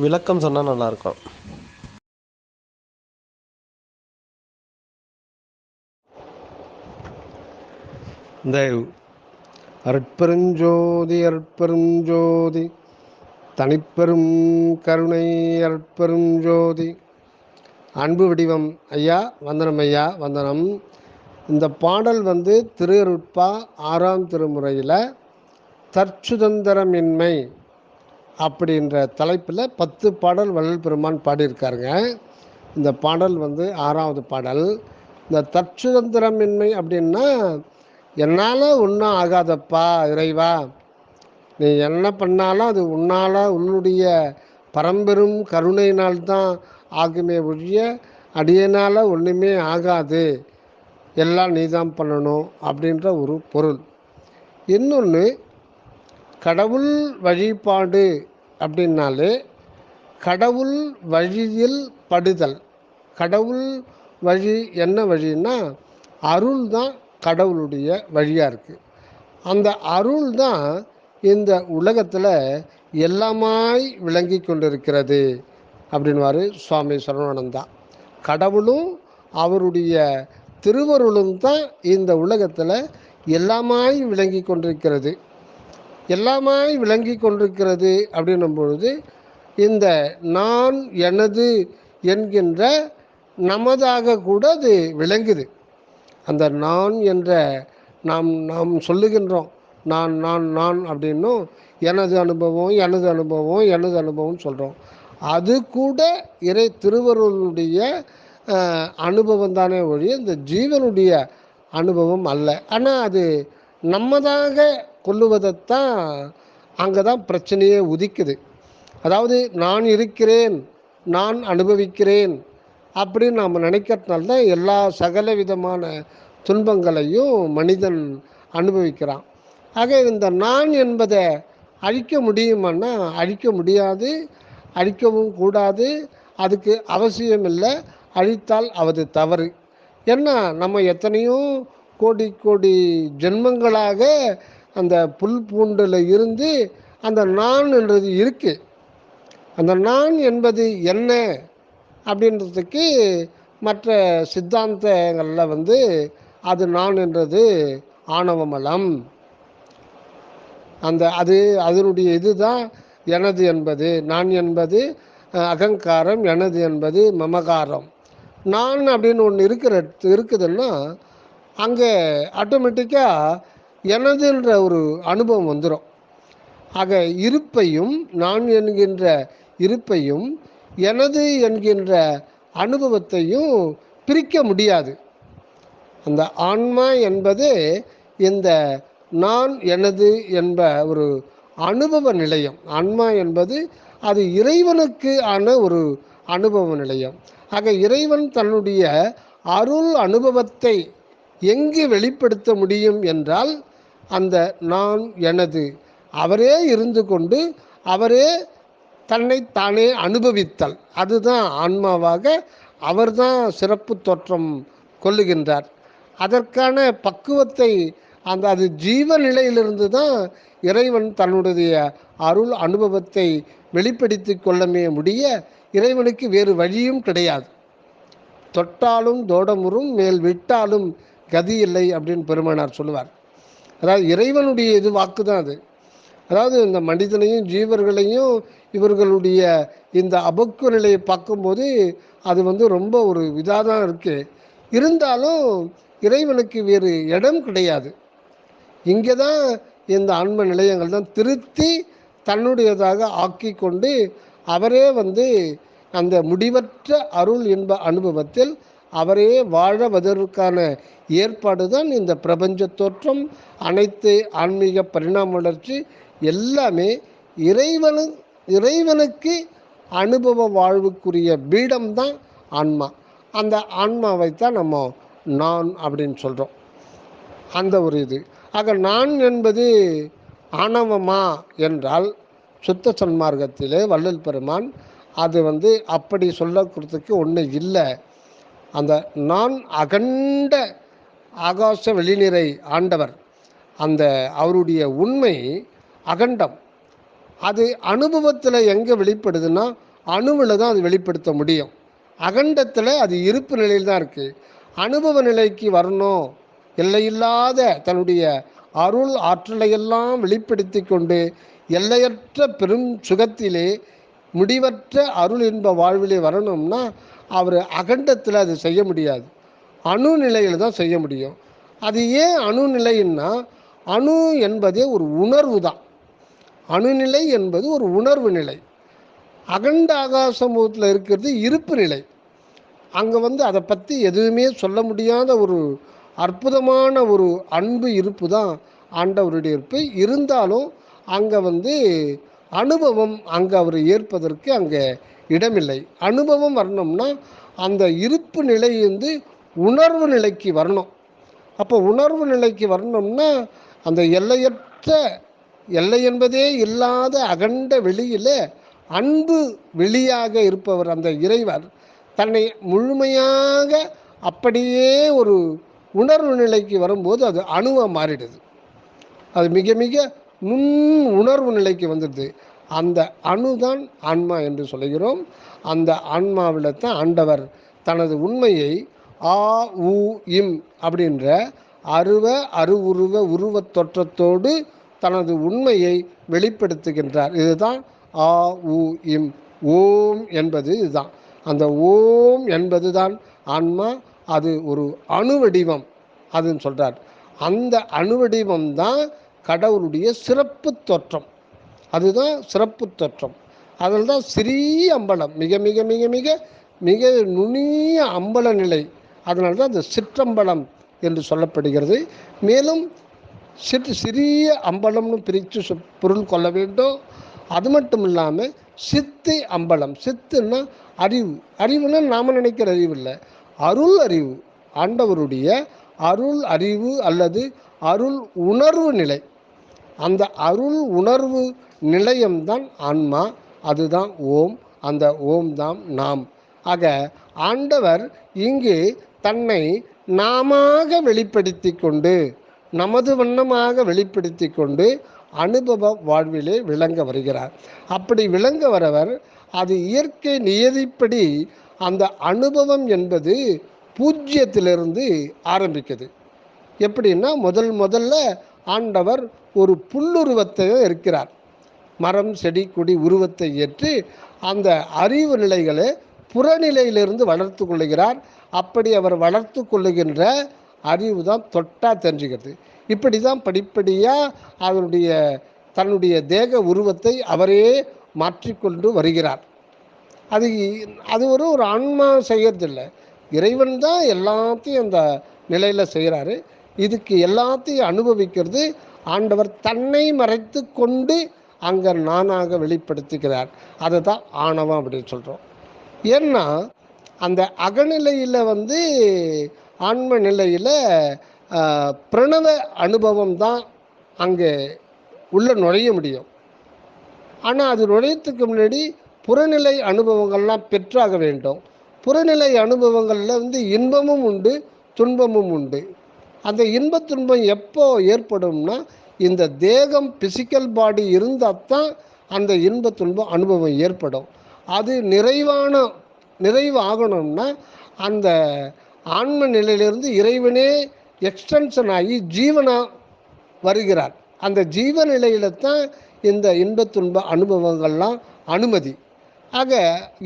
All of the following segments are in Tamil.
விளக்கம் சொன்னால் நல்லாயிருக்கும். இந்த அருட்பெருஞ்சோதி அருட்பெருஞ்சோதி தனிப்பெரும் கருணை அருட்பெருஞ்சோதி அன்பு வடிவம் ஐயா வந்தனம், ஐயா வந்தனம். இந்த பாடல் திருஅருட்பா 6ஆம் திருமுறையில் தற்சுதந்திரமின்மை அப்படின்ற தலைப்பில் 10 பாடல் வள்ளல் பெருமான் பாடியிருக்காருங்க. இந்த பாடல் 6ஆவது பாடல். இந்த தற்சுதந்திரமின்மை அப்படின்னா, என்னால் ஒன்றும் ஆகாதப்பா இறைவா, நீ என்ன பண்ணாலும் அது உன்னுடைய பரம்பெரும் கருணையினால்தான் ஆகுமே ஒழிய அடியனால் ஒன்றுமே ஆகாது, எல்லாம் நீதான் பண்ணணும் அப்படின்ற ஒரு பொருள். இன்னொன்று, கடவுள் வழிபாடு அப்படின்னாலே கடவுள் வழியில் படுதல். கடவுள் வழி என்ன வழின்னா, அருள் தான் கடவுளுடைய வழியாக இருக்குது. அந்த அருள் தான் இந்த உலகத்தில் எல்லாமாய் விளங்கி கொண்டிருக்கிறது அப்படின்வாரு சுவாமி சரவணானந்தா. கடவுளும் அவருடைய திருவருளும் தான் இந்த உலகத்தில் எல்லாமாய் விளங்கி கொண்டிருக்கிறது. எல்லாமாய் விளங்கி கொண்டிருக்கிறது அப்படின்னும் பொழுது, இந்த நான் எனது என்கின்ற நமதாக கூட அது விளங்குது. அந்த நான் என்ற நாம் சொல்லுகின்றோம், நான் நான் நான் அப்படின்னும் எனது அனுபவம் எனது அனுபவம் எனது அனுபவம் சொல்கிறோம். அது கூட இறை திருவருளுடைய அனுபவம் தானே ஒழிய இந்த ஜீவனுடைய அனுபவம் அல்ல. ஆனால் அது நம்மதாக கொள்ளுவதைத்தான் அங்கே தான் பிரச்சனையே உதிக்குது. அதாவது நான் இருக்கிறேன், நான் அனுபவிக்கிறேன் அப்படின்னு நாம் நினைக்கிறதுனால தான் எல்லா சகல விதமான துன்பங்களையும் மனிதன் அனுபவிக்கிறான். ஆக இந்த நான் என்பதை அழிக்க முடியுமான்னா அழிக்க முடியாது, அழிக்கவும் கூடாது, அதுக்கு அவசியம் இல்லை. அழித்தால் அது தவறு. ஏன்னா நம்ம எத்தனையோ கோடி கோடி ஜென்மங்களாக அந்த புல் பூண்டில் இருந்து அந்த நான் என்றது இருக்குது. அந்த நான் என்பது என்ன அப்படின்றதுக்கு மற்ற சித்தாந்தங்களில் அது நான் என்றது ஆணவமலம், அதனுடைய இதுதான் எனது என்பது. நான் என்பது அகங்காரம், எனது என்பது மமகாரம். நான் அப்படின்னு ஒன்று இருக்குதுன்னா அங்கே ஆட்டோமேட்டிக்காக எனதுன்ற ஒரு அனுபவம் வந்துடும். ஆக இருப்பையும், நான் என்கின்ற இருப்பையும் எனது என்கின்ற அனுபவத்தையும் பிரிக்க முடியாது. அந்த ஆன்மா என்பது இந்த நான் எனது என்ப ஒரு அனுபவ நிலையம். ஆன்மா என்பது அது இறைவனுக்கு ஆன ஒரு அனுபவ நிலையம். ஆக இறைவன் தன்னுடைய அருள் அனுபவத்தை எங்கு வெளிப்படுத்த முடியும் என்றால் அந்த நான் எனது அவரே இருந்து கொண்டு அவரே தன்னை தானே அனுபவித்தல். அதுதான் ஆன்மாவாக அவர்தான் சிறப்பு தோற்றம் கொள்ளுகின்றார். அதற்கான பக்குவத்தை அது ஜீவ நிலையிலிருந்து தான் இறைவன் தன்னுடைய அருள் அனுபவத்தை வெளிப்படுத்தி கொள்ளவே முடிய இறைவனுக்கு வேறு வழியும் கிடையாது. தொட்டாலும் தோடமுறும் மேல் விட்டாலும் கதி இல்லை அப்படின்னு பெருமானார் சொல்லுவார். அதாவது இறைவனுடைய இது வாக்கு தான் அது. அதாவது இந்த மனிதனையும் ஜீவர்களையும் இவர்களுடைய இந்த அபக்கு நிலையை பார்க்கும்போது அது ரொம்ப ஒரு இதாக தான் இருக்குது. இருந்தாலும் இறைவனுக்கு வேறு இடம் கிடையாது. இங்கே தான் இந்த ஆன்ம நிலையங்கள் தான் திருத்தி தன்னுடையதாக ஆக்கி கொண்டு அவரே அந்த முடிவற்ற அருள் இன்ப அனுபவத்தில் அவரே வாழவதற்கான ஏற்பாடு தான் இந்த பிரபஞ்ச தோற்றம், அனைத்து ஆன்மீக பரிணாம வளர்ச்சி எல்லாமே இறைவனுக்கு அனுபவ வாழ்வுக்குரிய பீடம்தான் ஆன்மா. அந்த ஆன்மாவைத்தான் நம்ம நான் அப்படின்னு சொல்கிறோம். அந்த ஒரு இது. ஆக நான் என்பது ஆணவமா என்றால் சுத்த சன்மார்க்கத்திலே வள்ளல் பெருமான் அது அப்படி சொல்லக்கிறதுக்கு ஒன்றும் இல்லை. அந்த நான் அகண்ட ஆகாச வெளிநிறை ஆண்டவர், அந்த அவருடைய உண்மை அகண்டம். அது அனுபவத்தில் எங்கே வெளிப்படுதுன்னா அணுவில் தான் அது வெளிப்படுத்த முடியும். அகண்டத்தில் அது இருப்பு நிலையில் தான் இருக்குது. அனுபவ நிலைக்கு வரணும், எல்லையில்லாத தன்னுடைய அருள் ஆற்றலையெல்லாம் வெளிப்படுத்தி கொண்டு எல்லையற்ற பெரும் சுகத்திலே முடிவற்ற அருள் இன்ப வாழ்விலே வரணும்னா அவர் அகண்டத்தில் அது செய்ய முடியாது, அணு நிலையில் தான் செய்ய முடியும். அது ஏன் அணு நிலைன்னா, அணு என்பதே ஒரு உணர்வு தான். அணுநிலை என்பது ஒரு உணர்வு நிலை. அகண்ட ஆகாசமுகத்தில் இருக்கிறது இருப்பு நிலை. அங்கே அதை பற்றி எதுவுமே சொல்ல முடியாத ஒரு அற்புதமான ஒரு அன்பு இருப்பு தான் ஆண்டவருடைய இருப்பு. இருந்தாலும் அங்கே அனுபவம் அங்கே அவர் ஏற்பதற்கு அங்கே இடமில்லை. அனுபவம் வரணும்னா அந்த இருப்பு நிலை உணர்வு நிலைக்கு வரணும். அப்போ உணர்வு நிலைக்கு வரணும்னா அந்த எல்லையற்ற, எல்லை என்பதே இல்லாத அகண்ட வெளியில் அன்பு வெளியாக இருப்பவர் அந்த இறைவர் தன்னை முழுமையாக அப்படியே ஒரு உணர்வு நிலைக்கு வரும்போது அது அணுவாக மாறிடுது. அது மிக மிக நுண் உணர்வு நிலைக்கு வந்துடுது. அந்த அணுதான் ஆன்மா என்று சொல்கிறோம். அந்த ஆன்மாவில் தான் ஆண்டவர் தனது உண்மையை ஆ உ இம் அப்படின்ற அருவுருவ உருவத் தோற்றத்தோடு தனது உண்மையை வெளிப்படுத்துகின்றார். இதுதான் ஆ உ இம், ஓம் என்பது இதுதான். அந்த ஓம் என்பது தான் ஆன்மா. அது ஒரு அணுவடிவம் அதுன்னு சொல்கிறார். அந்த அணுவடிவம் தான் கடவுளுடைய சிறப்பு தோற்றம். அதுதான் சிறப்பு தோற்றம். அதில் தான் சிறிய அம்பலம், மிக மிக மிக மிக மிக நுண்ணிய அம்பல நிலை. அதனால தான் அந்த சிற்றம்பலம் என்று சொல்லப்படுகிறது. மேலும் சிறிய அம்பலம்னு பிரித்து பொருள் கொள்ள வேண்டும். அது மட்டும் இல்லாமல் சித்து அம்பலம். சித்துன்னா அறிவு. அறிவுன்னா நாம் நினைக்கிற அறிவு இல்லை, அருள் அறிவு. ஆண்டவருடைய அருள் அறிவு அல்லது அருள் உணர்வு நிலை. அந்த அருள் உணர்வு நிலையம்தான் ஆன்மா. அதுதான் ஓம். அந்த ஓம் தான் நாம். ஆக ஆண்டவர் இங்கு தன்னை நாமாக வெளிப்படுத்தி கொண்டு, நமது வண்ணமாக வெளிப்படுத்தி கொண்டு அனுபவ வாழ்விலே விளங்க வருகிறார். அப்படி விளங்க வரவர் அது இயற்கை நியதிப்படி அந்த அனுபவம் என்பது பூஜ்யத்திலிருந்து ஆரம்பிக்குது. எப்படின்னா முதல்ல ஆண்டவர் ஒரு புல்லுருவத்தை இருக்கிறார். மரம் செடி கொடி உருவத்தை ஏற்று அந்த அறிவு நிலைகளை புறநிலையிலிருந்து வளர்த்து கொள்ளுகிறார். அப்படி அவர் வளர்த்து கொள்ளுகின்ற அறிவு தான் தொட்டா தெரிஞ்சுக்கிறது. இப்படி தான் படிப்படியாக அவருடைய தன்னுடைய தேக உருவத்தை அவரே மாற்றிக்கொண்டு வருகிறார். அது ஒரு ஆன்மா செய்யறதில்லை, இறைவன் தான் எல்லாத்தையும் அந்த நிலையில் செய்கிறாரு. இதுக்கு எல்லாத்தையும் அனுபவிக்கிறது ஆண்டவர் தன்னை மறைத்து கொண்டு அங்கே நானாக வெளிப்படுத்துகிறார். அதை தான் ஆணவம் அப்படின்னு சொல்கிறோம். ஏன்னா அந்த அகநிலையில் ஆன்ம நிலையில் பிரணவ அனுபவம் தான் அங்கே உள்ள நுழைய முடியும். ஆனால் அது நுழையத்துக்கு முன்னாடி புறநிலை அனுபவங்கள்லாம் பெற்றாக வேண்டும். புறநிலை அனுபவங்களில் இன்பமும் உண்டு, துன்பமும் உண்டு. அந்த இன்ப துன்பம் எப்போ ஏற்படும்னா இந்த தேகம் பிசிக்கல் பாடி இருந்தால் தான் அந்த இன்ப துன்பம் அனுபவம் ஏற்படும். அது நிறைவு ஆகணும்னா அந்த ஆன்ம நிலையிலிருந்து இறைவனே எக்ஸ்டென்ஷன் ஆகி ஜீவனாக வருகிறார். அந்த ஜீவ நிலையில தான் இந்த இன்ப துன்ப அனுபவங்கள்லாம் அனுமதி. ஆக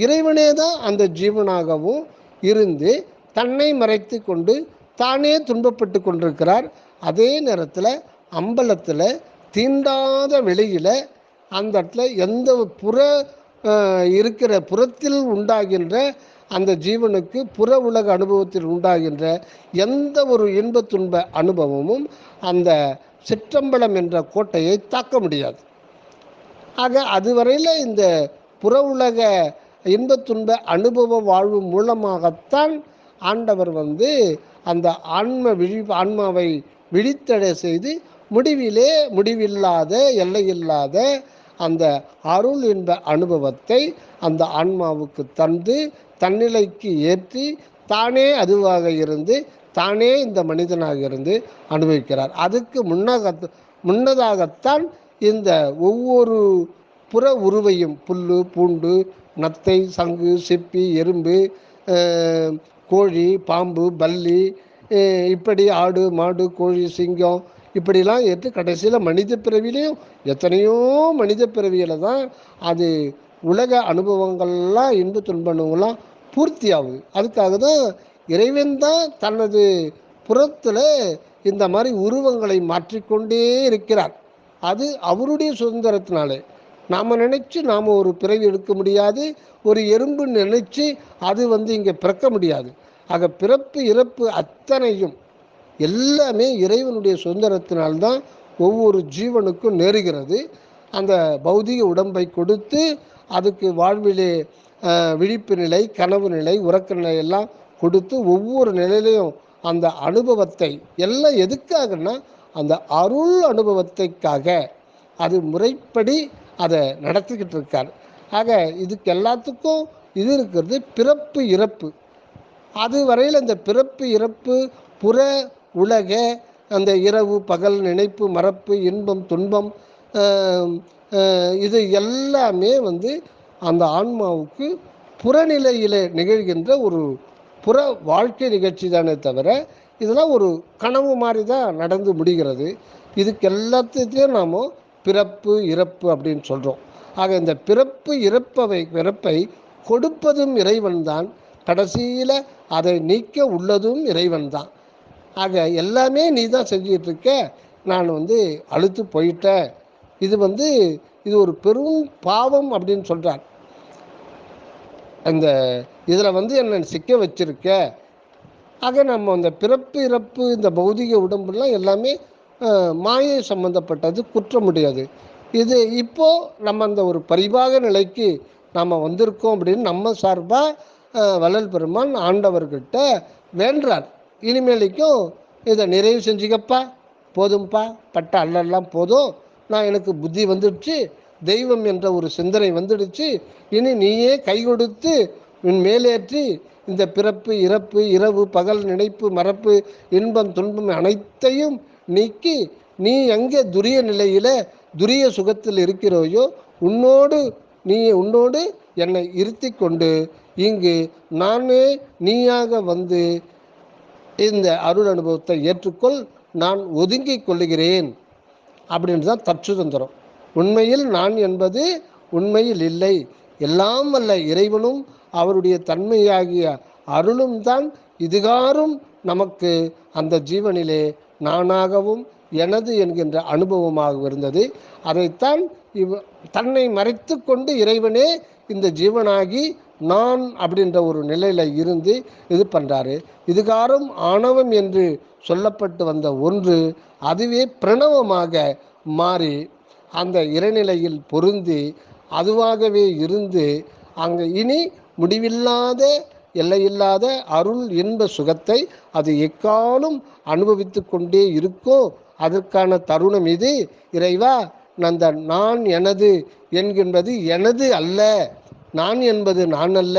இறைவனே தான் அந்த ஜீவனாகவும் இருந்து தன்னை மறைத்து கொண்டு தானே துன்பப்பட்டு கொண்டிருக்கிறார். அதே நேரத்தில் அம்பலத்தில் தீண்டாத வெளியில் அந்த இடத்துல எந்த இருக்கிற புறத்தில் உண்டாகின்ற அந்த ஜீவனுக்கு புற உலக அனுபவத்தில் உண்டாகின்ற எந்த ஒரு இன்ப துன்ப அனுபவமும் அந்த சிற்றம்பலம் என்ற கோட்டையை தாக்க முடியாது. ஆக அதுவரையில் இந்த புற உலக இன்ப துன்ப அனுபவ வாழ்வு மூலமாகத்தான் ஆண்டவர் அந்த ஆன்மாவை விழித்தடை செய்து முடிவில்லாத எல்லையில்லாத அந்த அருள் என்ற அனுபவத்தை அந்த ஆன்மாவுக்கு தந்து தன்னிலைக்கு ஏற்றி தானே அதுவாக இருந்து தானே இந்த மனிதனாக இருந்து அனுபவிக்கிறார். அதுக்கு முன்னதாகத்தான் இந்த ஒவ்வொரு புற உருவையும் புல்லு பூண்டு நத்தை சங்கு சிப்பி எறும்பு கோழி பாம்பு பல்லி இப்படி ஆடு மாடு கோழி சிங்கம் இப்படிலாம் ஏற்று கடைசியில் மனித பிறவிலையும் எத்தனையோ மனித பிறவியில் தான் அது உலக அனுபவங்கள்லாம் இன்ப துன்பங்கள்லாம் பூர்த்தி ஆகுது. அதுக்காக தான் இறைவன் தான் தனது புறத்தில் இந்த மாதிரி உருவங்களை மாற்றிக்கொண்டே இருக்கிறார். அது அவருடைய சுதந்திரத்தினாலே. நாம் நினச்சி நாம் ஒரு பிறவி எடுக்க முடியாது. ஒரு எறும்பு நினச்சி அது இங்கே பிறக்க முடியாது. ஆக பிறப்பு இறப்பு அத்தனையும் எல்லாமே இறைவனுடைய சுதந்திரத்தினால்தான் ஒவ்வொரு ஜீவனுக்கும் நேருகிறது. அந்த பௌதிக உடம்பை கொடுத்து அதுக்கு வாழ்விலே விழிப்பு நிலை கனவு நிலை உறக்க நிலை எல்லாம் கொடுத்து ஒவ்வொரு நிலையிலையும் அந்த அனுபவத்தை எல்லாம் எதுக்காகன்னா அந்த அருள் அனுபவத்தைக்காக அது முறைப்படி அதை நடத்திக்கிட்டு இருக்கார். ஆக இதுக்கு எல்லாத்துக்கும் இது இருக்கிறது பிறப்பு இறப்பு. அது வரையில் அந்த பிறப்பு இறப்பு புற உலக அந்த இரவு பகல் நினைப்பு மறப்பு இன்பம் துன்பம் இது எல்லாமே அந்த ஆன்மாவுக்கு புறநிலையில் நிகழ்கின்ற ஒரு புற வாழ்க்கை நிகழ்ச்சி தானே தவிர இதெல்லாம் ஒரு கனவு மாதிரி தான் நடந்து முடிகிறது. இதுக்கு எல்லாத்தையும் நாம் பிறப்பு இறப்பு அப்படின்னு சொல்கிறோம். ஆக இந்த பிறப்பு இறப்பை கொடுப்பதும் இறைவன் தான், கடைசியில் அதை நீக்க உள்ளதும் இறைவன் தான். ஆக எல்லாமே நீ தான் செஞ்சிகிட்ருக்க, நான் அழுத்து போயிட்டேன், இது ஒரு பெரும் பாவம் அப்படின்னு சொல்கிறார். அந்த இதில் என்னை சிக்க வச்சிருக்க. ஆக நம்ம அந்த பிறப்பு இறப்பு இந்த பௌதிக உடம்புலாம் எல்லாமே மாயை சம்பந்தப்பட்டது, குற்றம் முடியாது. இது இப்போது நம்ம அந்த ஒரு பரிபாக நிலைக்கு நாம் வந்திருக்கோம் அப்படின்னு நம்ம சார்பாக வள்ளல் பெருமான் ஆண்டவர்கிட்ட வேண்டார். இனிமேலைக்கும் இதை நிறைவு செஞ்சுக்கப்பா, போதும்பா, பட்ட அல்லெல்லாம் போதும், நான் எனக்கு புத்தி வந்துடுச்சு, தெய்வம் என்ற ஒரு சிந்தனை வந்துடுச்சு, இனி நீயே கை கொடுத்து மேலேற்றி இந்த பிறப்பு இறப்பு இரவு பகல் நினைப்பு மறப்பு இன்பம் துன்பம் அனைத்தையும் நீக்கி நீ எங்கே துரிய நிலையில் துரிய சுகத்தில் இருக்கிறோயோ உன்னோடு என்னை இருத்தி கொண்டு இங்கு நானே நீயாக இந்த அருள் அனுபவத்தை ஏற்றுக்கொள், நான் ஒதுங்கி கொள்ளுகிறேன் அப்படின்னு தான் தற்சுதந்திரம். உண்மையில் நான் என்பது உண்மையில் இல்லை. எல்லாம் வல்ல இறைவனும் அவருடைய தன்மையாகிய அருளும் தான் இதுகாரும் நமக்கு அந்த ஜீவனிலே நானாகவும் எனது என்கின்ற அனுபவமாக இருந்தது. அதைத்தான் தன்னை மறைத்து கொண்டு இறைவனே இந்த ஜீவனாகி நான் அப்படின்ற ஒரு நிலையில் இருந்து இது பண்ணுறாரு. இதுகாரும் ஆணவம் என்று சொல்லப்பட்டு வந்த ஒன்று அதுவே பிரணவமாக மாறி அந்த இறைநிலையில் பொருந்தி அதுவாகவே இருந்து அங்கே இனி முடிவில்லாத எல்லையில்லாத அருள் இன்ப சுகத்தை அது எக்காலும் அனுபவித்து கொண்டே இருக்கோ. அதற்கான தருணம் இது. இறைவா, அந்த நான் எனது என்கின்றது எனது அல்ல, நான் என்பது நான் அல்ல,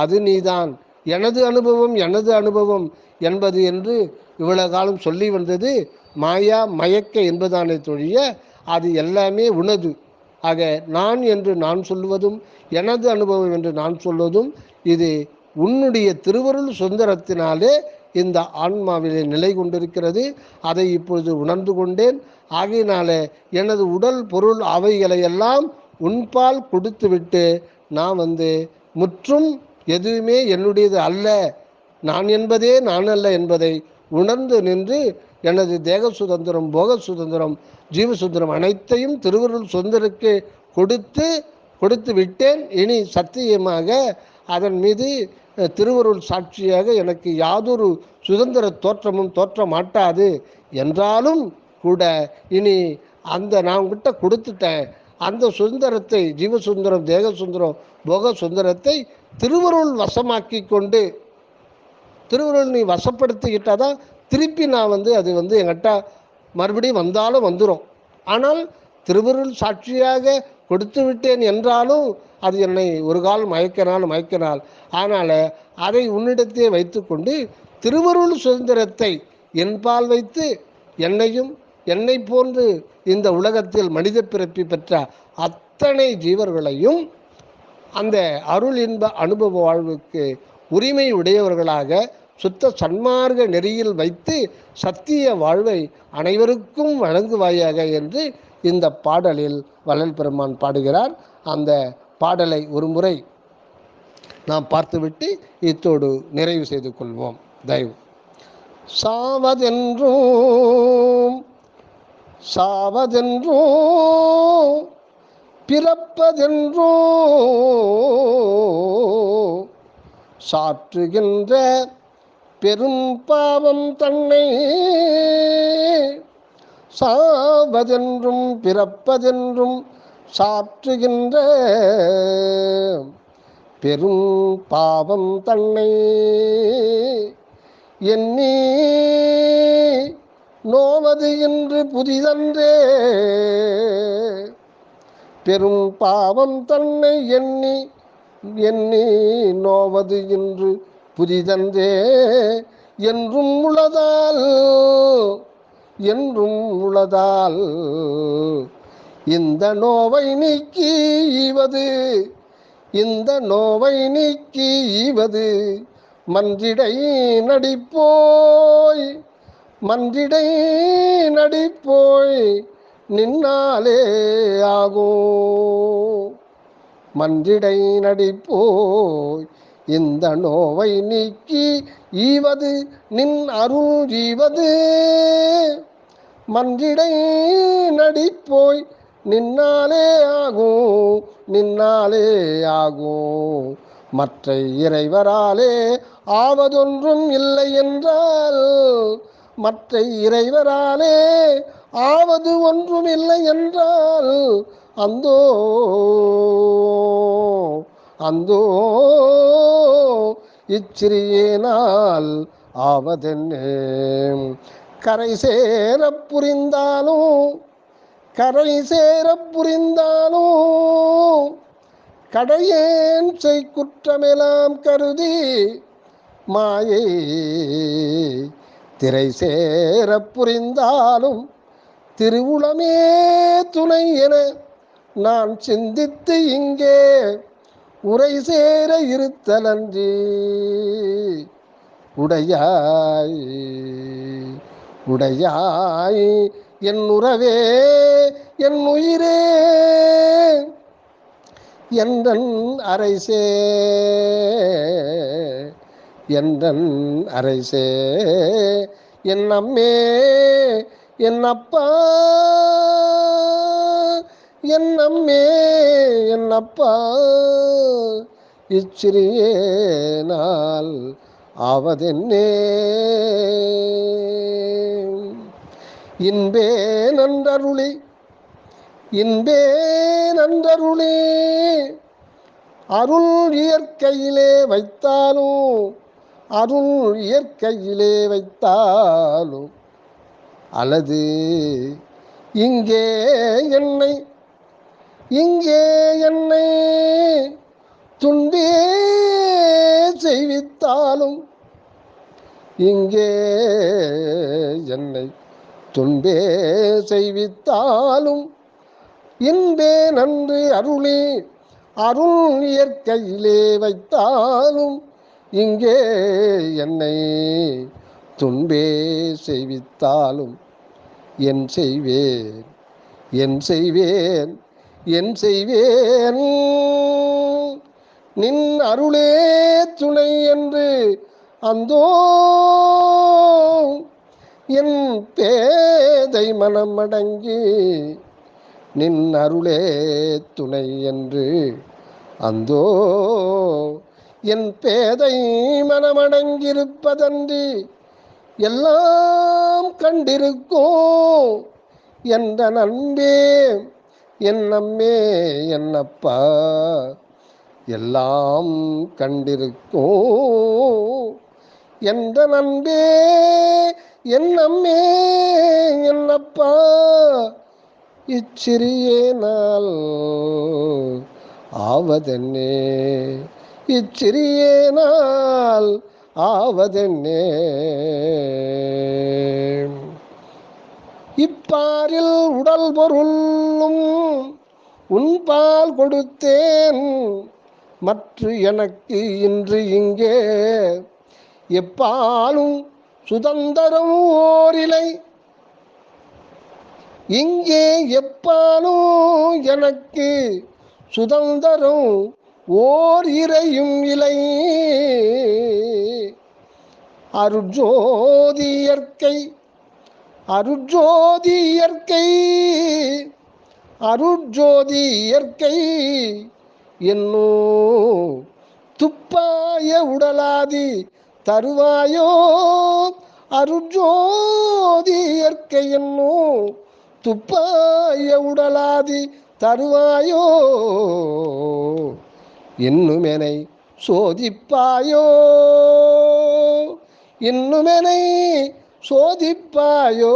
அது நீதான், எனது அனுபவம் என்பது என்று இவ்வளவு காலம் சொல்லி வந்தது மாயா மயக்க என்பதானே தொழிய அது எல்லாமே உனது. ஆக நான் என்று நான் சொல்வதும் எனது அனுபவம் என்று நான் சொல்வதும் இது உன்னுடைய திருவருள் சுதந்திரத்தினாலே இந்த ஆன்மாவிலே நிலை கொண்டிருக்கிறது. அதை இப்பொழுது உணர்ந்து கொண்டேன். ஆகையினால எனது உடல் பொருள் அவைகளையெல்லாம் உன்பால் கொடுத்துவிட்டு நான் முற்றும் எதுவுமே என்னுடையது அல்ல, நான் என்பதே நான் அல்ல என்பதை உணர்ந்து நின்று எனது தேக சுதந்திரம் போக சுதந்திரம் ஜீவ சுதந்திரம் அனைத்தையும் திருவருள் சுதந்திரಕ್ಕೆ கொடுத்து விட்டேன். இனி சத்தியமாக அதன் மீது திருவருள் சாட்சியாக எனக்கு யாதொரு சுதந்திர தோற்றமும் தோற்ற மாட்டாது என்றாலும் கூட இனி அந்த நான் உங்ககிட்ட கொடுத்துட்டேன். அந்த சுதந்திரத்தை ஜீவ சுதந்திரம் தேக சுதந்திரம் போக சுதந்திரத்தை திருவருள் வசமாக்கி கொண்டு திருவருள் நீ வசப்படுத்திக்கிட்டால் தான் திருப்பி நான் அது என்கிட்ட மறுபடியும் வந்தாலும் வந்துடும். ஆனால் திருவருள் சாட்சியாக கொடுத்து விட்டேன் என்றாலும் அது என்னை ஒரு கால் மயக்கினால் அதனால் அதை உன்னிடத்தே வைத்து கொண்டு திருவருள் சுதந்திரத்தை என்பால் வைத்து என்னை போன்று இந்த உலகத்தில் மனித பிறப்பி பெற்ற அத்தனை ஜீவர்களையும் அந்த அருள் இன்ப அனுபவ வாழ்வுக்கு உரிமை உடையவர்களாக சுத்த சன்மார்க்க நெறியில் வைத்து சத்திய வாழ்வை அனைவருக்கும் வழங்குவாயாக என்று இந்த பாடலில் வள்ளல் பெருமான் பாடுகிறார். அந்த பாடலை ஒரு முறை நாம் பார்த்துவிட்டு இத்தோடு நிறைவு செய்து கொள்வோம். தயவு. சாவதென்றும் சாவதென்றும் பிறப்பதென்றோ சாற்றுகின்ற பெரும் பாவம் தன்னை சாவதென்றும் பிறப்பதென்றும் சாற்றுகின்ற பெரும் பாவம் தன்னை எண்ணி நோவது என்று புதிதன்றே பெரும் பாவம் தன்னை எண்ணி எண்ணி நோவது என்று புதிதன்றே என்றும் உளதால் என்றும் உளதால் இந்த நோவை நீக்கி ஈவது இந்த நோவை நீக்கி ஈவது மன்றிடை நடிப்போய் மன்றிடை நடிப்போய் நின்னாலே ஆகோ மன்றிடை நடிப்போய் இந்த நோவை நீக்கி ஈவது நின் அருள் ஈவது மன்றிடை நடிப்போய் நின்னாலே ஆகும் நின்னாலே ஆகும் மற்ற இறைவராலே ஆவதொன்றும் இல்லை என்றால் மற்ற இறைவராலே ஆவது ஒன்றும் இல்லை என்றால் அந்தோ அந்தோ இச்சிறியேனால் ஆவதென்னே கரை சேர புரிந்தாலும் கரை சேர புரிந்தாலும் கடையேன் செய் குற்றமெல்லாம் கருதி மாயை திரை சேர புரிந்தாலும் திருவுளமே துணை என நான் சிந்தித்து இங்கே உரை சேர இருத்தலன்றி உடையாய் உடையாய் என் உறவே என் உயிரே என்றன் அரைசே என்றன் அரைசே என் அம்மே என் அப்பா என் அம்மே என் அப்பா இச்சிறியே நாள் ஆவதென்னே இன்பே நன்றருளி இன்பே நன்றருளி அருள் இயற்கையிலே வைத்தாலும் அருள் இயற்கையிலே வைத்தாலும் அல்லது இங்கே என்னை துன்பே செய்வித்தாலும் இங்கே என்னை துன்பே செய்வித்தாலும் இன்பே நன்று அருளி அருள் இயற்கையிலே வைத்தாலும் இங்கே என்னை துன்பே செய்வித்தாலும் என் செய்வேன் என் செய்வேன் என் செய்வேன் நின் அருளே துணை என்று அந்தோ என் பேதை மனம் அடங்கி நின் அருளே துணை என்று அந்தோ என் பேதை மனமடங்கியிருப்பதன்றி எல்லாம் கண்டிருக்கும் என்ற நண்பே என் அம்மே என் அப்பா எல்லாம் கண்டிருக்கும் என்ற நண்பே என் அம்மே என் அப்பா இச்சிறியே நாள் ஆவதென்னே இச்சிறியே நாள் ஆவதென்னே இப்பாரில் உடல் பொருளும் உன்பால் கொடுத்தேன் மற்ற எனக்கு இன்று இங்கே எப்பாலும் சுதந்திரம் ஓரிலை இங்கே எப்பாலும் எனக்கு சுதந்திரம் ஓர் இறையும் இலை அருட்ஜோதி இயற்கை அருட்ஜோதி இயற்கை அருட்ஜோதி இயற்கை என்னோ துப்பாய உடலாதி தருவாயோ அருட்ஜோதி இயற்கை என்னோ துப்பாய உடலாதி தருவாயோ இன்னுமெனை சோதிப்பாயோ இன்னுமெனை சோதிப்பாயோ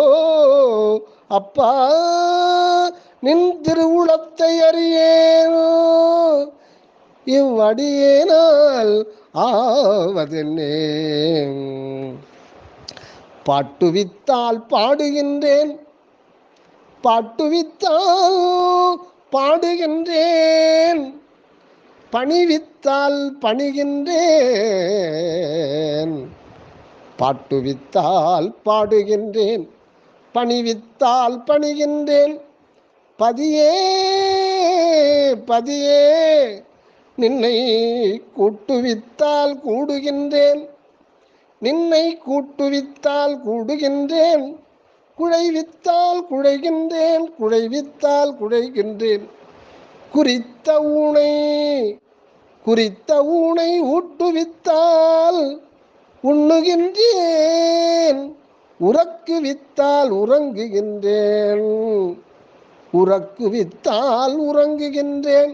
அப்பா நின் திருவுளத்தை அறியேனோ இவ்வடியேனால் ஆவதென்னே பாட்டுவித்தால் பாடுகின்றேன் பாட்டுவித்தால் பாடுகின்றேன் பணிவித்தால் பணிகின்றேன் பாட்டுவித்தால் பாடுகின்றேன் பணிவித்தால் பணிகின்றேன் பதியே பதியே நின்னை கூட்டுவித்தால் கூடுகின்றேன் நின்னை கூட்டுவித்தால் கூடுகின்றேன் குழைவித்தால் குழைகின்றேன் குழைவித்தால் குழைகின்றேன் குறித்த ஊனை ஊட்டுவித்தால் உண்ணுகின்றேன் உறக்குவித்தால் உறங்குகின்றேன் உறக்குவித்தால் உறங்குகின்றேன்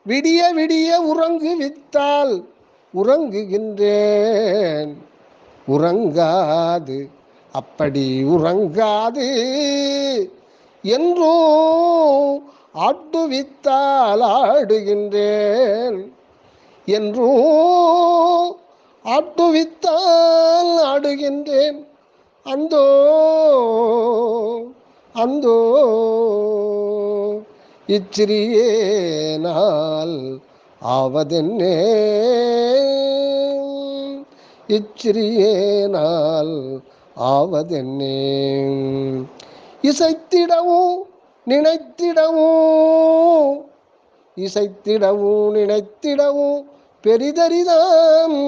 விடிய விடிய உறங்குவித்தால் உறங்குகின்றேன் உறங்காது அப்படி உறங்காது என்றோ ஆட்டுவித்தால் ஆடுகின்றேன் என்றோ ஆட்டுவித்தால் ஆடுகின்றேன் அந்தோ அந்தோ இச்சிறியே நாள் ஆவதென்னே இச்சிறியே நாள் ஆவதென்னே இசைத்திடவும் நினைத்திடவும் இசைத்திடவும் நினைத்திடவும் பெரிதரிதாம்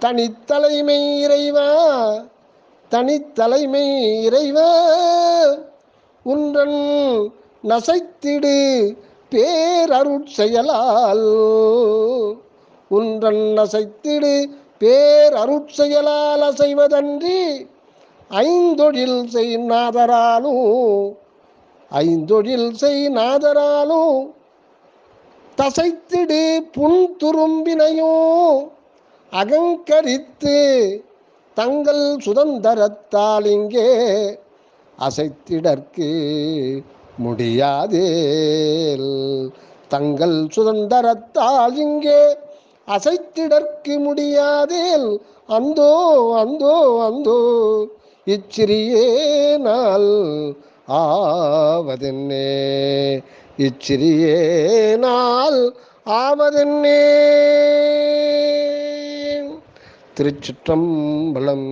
தனித்தலைமை இறைவா தனித்தலைமை இறைவா உன்றன் நசைத்திடு பேரருட்செயலால் உன்றன் நசைத்திடு பேரருட்செயலால் அசைவதன்றி ஐந்தொழில் செய் நாதராலும் ஐந்தொழில் செய் நாதராலும் தசைத்திடு புன் துரும்பினையோ அகங்கரித்து தங்கள் சுதந்திரத்தால் இங்கே அசைத்திடற்கு முடியாதேல் தங்கள் சுதந்திரத்தால் இங்கே அசைத்திடற்கு முடியாதேல் அந்தோ அந்தோ அந்தோ இச்சிறியே நாள் ஆவதென்னே இச்சிறியே நாள் ஆவதென்னே. திருச்சிற்றம்பலம்.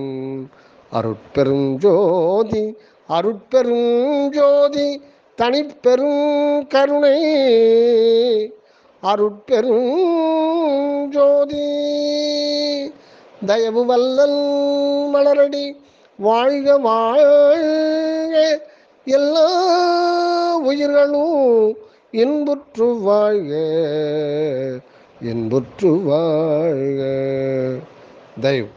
அருட்பெருஞ்சோதி அருட்பெருஞ்சோதி தனிப்பெருங்கருணை அருட்பெருஞ்சோதி தயவு வல்லல் மலரடி வாழ்க வாழ்க எல்லா உயிர்களும் இன்புற்று வாழ்க இன்புற்று வாழ்க. தயவு